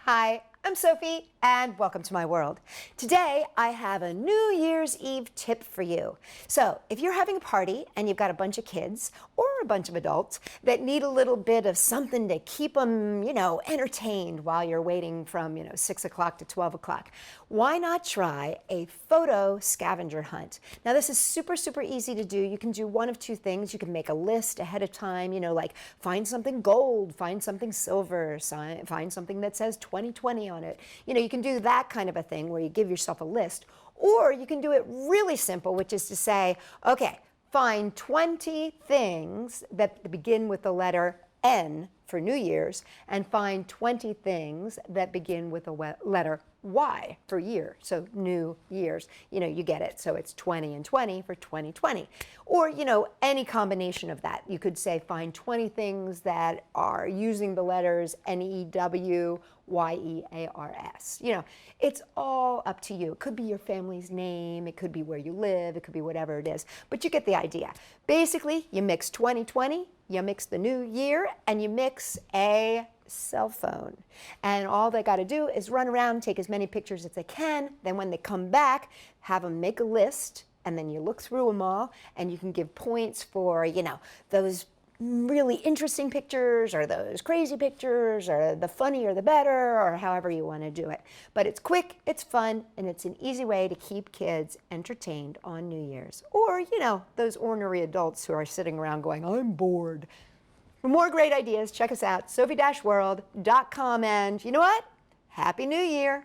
Hi, I'm Sophie, and welcome to my world. Today, I have a New Year's Eve tip for you. So, if you're having a party and you've got a bunch of kids or a bunch of adults that need a little bit of something to keep them, entertained while you're waiting from, 6 o'clock to 12 o'clock, why not try a photo scavenger hunt? Now, this is super, super easy to do. You can do one of two things. You can make a list ahead of time, like find something gold, find something silver, find something that says 2020 on it. You can do that kind of a thing where you give yourself a list, or you can do it really simple, which is to say, okay, find 20 things that begin with the letter N for New Year's, and find 20 things that begin with the letter Y for year, so New Year's. You get it. So it's 20 and 20 for 2020. Or, any combination of that. You could say find 20 things that are using the letters NEWYEARS. It's all up to you. It could be your family's name, it could be where you live, it could be whatever it is. But you get the idea. Basically, you mix 2020, you mix the new year, and you mix a cell phone. And all they got to do is run around, take as many pictures as they can. Then when they come back, have them make a list, and then you look through them all, and you can give points for, those really interesting pictures, or those crazy pictures, or the funny or the better, or however you want to do it. But it's quick, it's fun, and it's an easy way to keep kids entertained on New Year's. Or, those ornery adults who are sitting around going, I'm bored. For more great ideas, check us out, Sophie-World.com, and you know what? Happy New Year!